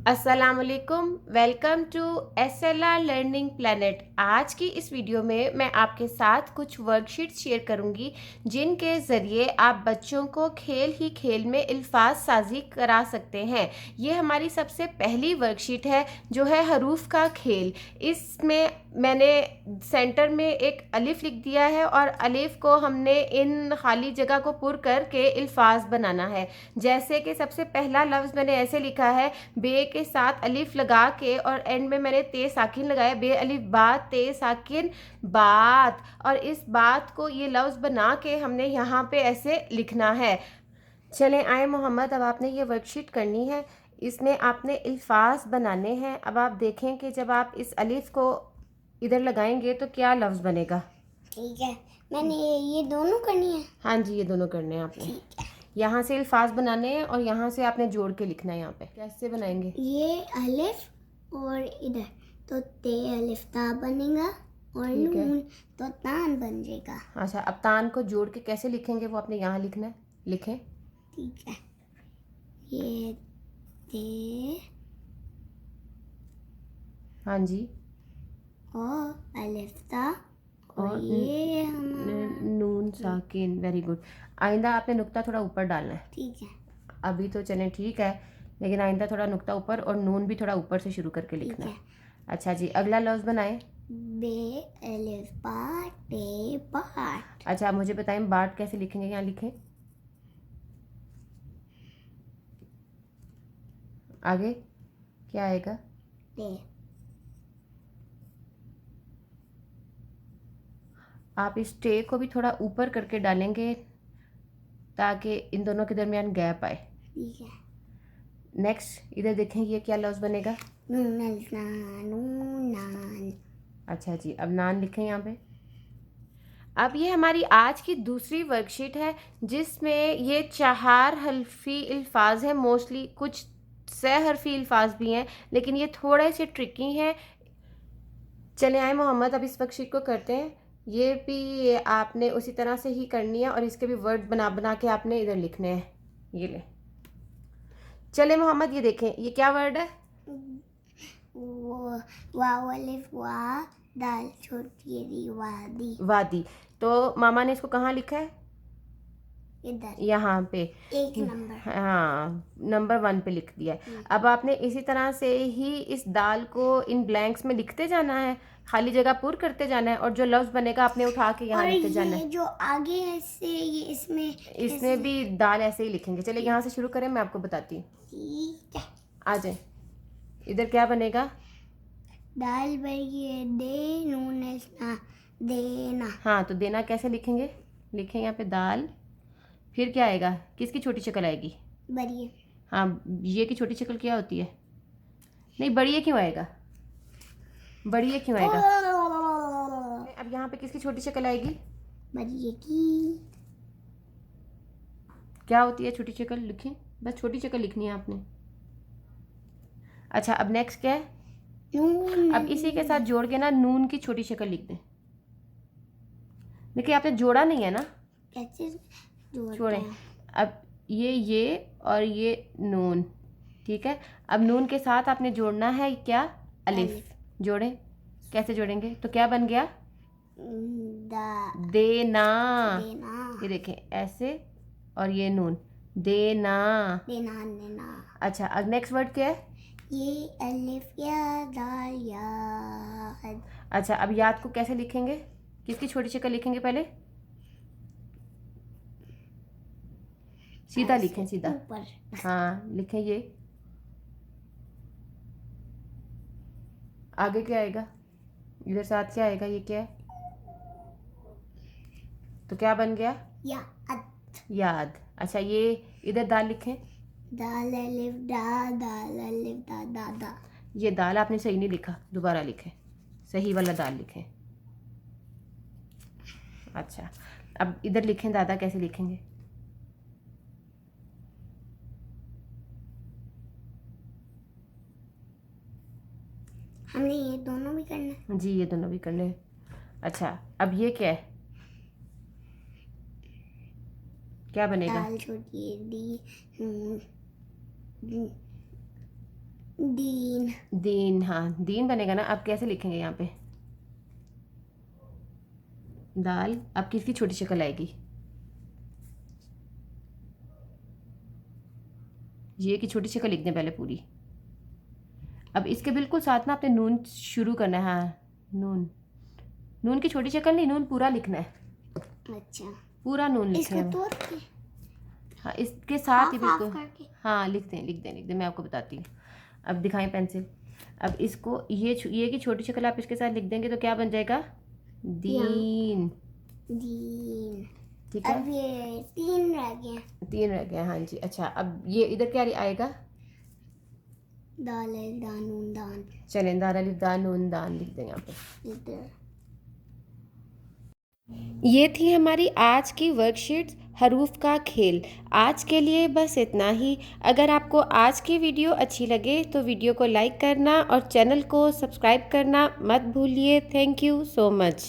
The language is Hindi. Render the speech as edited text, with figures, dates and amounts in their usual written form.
अस्सलामुअलैकुम, welcome to SLR learning planet. आज की इस वीडियो में मैं आपके साथ कुछ वर्कशीट्स शेयर करूंगी जिनके ज़रिए आप बच्चों को खेल ही खेल में अल्फाज साजी करा सकते हैं। ये हमारी सबसे पहली वर्कशीट है जो है हरूफ का खेल। इसमें मैंने सेंटर में एक अलिफ लिख दिया है और अलिफ को हमने इन खाली जगह को पुर करके अल्फाज बनाना है। जैसे कि सबसे पहला लफ्ज़ मैंने ऐसे लिखा है, बे के साथ अलिफ लगा के और एंड में मैंने ते साकिन लगाया, बे अलिफ बात ते साकिन बात। और इस बात को ये लफ्ज़ बना के हमने यहाँ पे ऐसे लिखना है। चलें आए मोहम्मद, अब आपने ये वर्कशीट करनी है। इसमें आपने अल्फाज बनाने हैं। अब आप देखें कि जब आप इस अलिफ को इधर लगाएंगे तो क्या लफ्ज़ बनेगा। ठीक है, मैंने ये दोनों करनी है। हाँ जी, ये दोनों करने हैं आपने। ठीक है, यहाँ से अल्फाज बनाने हैं और यहाँ से आपने जोड़ के लिखना है। यहाँ पे कैसे बनाएंगे? ये अलिफ और इधर तो ते अलिफ ता बनेगा और ठीक है। नून तो तान बन जाएगा। अच्छा, अब तान को जोड़ के कैसे लिखेंगे वो आपने यहाँ लिखना है। लिखें। ठीक है, ये ते हाँ जी। और अलिफ ता और और ये हमारा नून साकिन। Very good. आइंदा आपने नुक्ता थोड़ा ऊपर डालना है। ठीक है। अभी तो चलें ठीक है, लेकिन आइंदा थोड़ा नुक्ता ऊपर और नून भी थोड़ा ऊपर से शुरू करके ठीक लिखना है, है। अच्छा जी, अगला लफ्ज़ बनाएं। बे अलिफ बा ते बाट। अच्छा, आप मुझे बताएं बाट कैसे लिखेंगे। यहाँ लिखें। आगे क्या आएगा? ते आप इस टे को भी थोड़ा ऊपर करके डालेंगे ताकि इन दोनों के दरमियान गैप आए। ठीक है, नेक्स्ट इधर देखें, ये क्या लफ्ज़ बनेगा। नून अलिफ ना नून नान। अच्छा जी, अब नान लिखें यहाँ पे। अब ये हमारी आज की दूसरी वर्कशीट है जिसमें ये 4 हल्फी अल्फाज हैं। मोस्टली कुछ 6 हर्फी अल्फाज भी हैं, लेकिन ये थोड़े से ट्रिकी हैं। चले आए मोहम्मद, अब इस वर्कशीट को करते हैं। ये भी आपने उसी तरह से ही करनी है और इसके भी वर्ड बना बना के आपने इधर लिखने हैं। ये ले चले मोहम्मद, ये देखें ये क्या वर्ड है। वो वाव अलिफ वा दाल छोटी री वादी। वादी। तो मामा ने इसको कहाँ लिखा है? इधर यहाँ पे। एक नंबर। हाँ, नंबर 1 पे लिख दिया है। अब आपने इसी तरह से ही इस दाल को इन ब्लैंक्स में लिखते जाना है, खाली जगह पूर करते जाना है और जो लफ्ज़ बनेगा आपने उठा के यहाँ और लिखते जाना ये है। जो आगे है इससे ये इसमें भी दाल ऐसे ही लिखेंगे। चलिए यहाँ से शुरू करें, मैं आपको बताती हूँ। ठीक है। आ जाए, इधर क्या बनेगा? दाल बड़ी है दे नून ना देना। हाँ, तो देना कैसे लिखेंगे? लिखें यहाँ पे दाल, फिर क्या आएगा? किसकी छोटी शक्ल आएगी? बड़ी है। हाँ, ये की छोटी शक्ल क्या होती है? नहीं, बड़ी है क्यों आएगा? बड़ी है क्यों आएगा? अब यहाँ पे किसकी छोटी शक्ल आएगी? बड़ी है की क्या होती है छोटी शक्ल? लिखें, बस छोटी शक्ल लिखनी है आपने। अच्छा, अब नेक्स्ट क्या है? नून। अब इसी के साथ जोड़ के ना नून की छोटी शक्ल लिख दें। देखिए आपने जोड़ा नहीं है ना, कैसे जोड़ते छोड़ें। हैं? अब ये और ये नून, ठीक है। अब नून के साथ आपने जोड़ना है क्या? अलिफ। जोड़ें, कैसे जोड़ेंगे? तो क्या बन गया? देना। देना। ये देखें ऐसे, और ये नून, देना। देना देना। अच्छा, अब नेक्स्ट वर्ड क्या है? ये अलिफ या दाल याद। अच्छा, अब याद को कैसे लिखेंगे? किसकी छोटी शक्ल लिखेंगे पहले? सीधा लिखें, सीधा। ऊपर। हाँ, लिखें ये। आगे क्या आएगा? इधर साथ क्या आएगा? ये क्या है? तो क्या बन गया? याद। याद। अच्छा, ये इधर दाल लिखें। दाल अलिफ दा दाल अलिफ दा दा दा। ये दाल आपने सही नहीं लिखा, दोबारा लिखें, सही वाला दाल लिखें। अच्छा, अब इधर लिखें दादा, कैसे लिखेंगे? हमने ये दोनों भी करना है। जी, ये दोनों भी करने हैं। अच्छा, अब ये क्या है? क्या बनेगा? दाल छोटी दी दीन, दीन, हाँ दीन बनेगा ना। अब कैसे लिखेंगे यहाँ पे? दाल। अब किसकी छोटी शक्ल आएगी? ये की छोटी शक्ल लिख दें पहले पूरी। अब इसके बिल्कुल साथ ना आपने नून शुरू करना है। हाँ नून, नून की छोटी शक्ल नहीं, नून पूरा लिखना है, अच्छा पूरा नून इसको लिखना है। तोड़ के हाँ इसके साथ ही हाफ हाफ बिल्कुल। करके। हाँ लिख दें लिख दें लिख दें, मैं आपको बताती हूँ। अब दिखाएं पेंसिल। अब इसको ये की छोटी शक्ल आप इसके साथ लिख देंगे तो क्या बन जाएगा? दीन। दीन। ठीक है, अब ये 3 रह गए। 3 रह गया। हाँ जी। अच्छा अब ये इधर क्या आएगा? दाल अलिफ दाल नून दान। चलें, दाल अलिफ दाल नून दान लिख दें यहाँ पे। इधर ये थी हमारी आज की वर्कशीट्स हरूफ का खेल। आज के लिए बस इतना ही। अगर आपको आज की वीडियो अच्छी लगे तो वीडियो को लाइक करना और चैनल को सब्सक्राइब करना मत भूलिए। Thank you so much.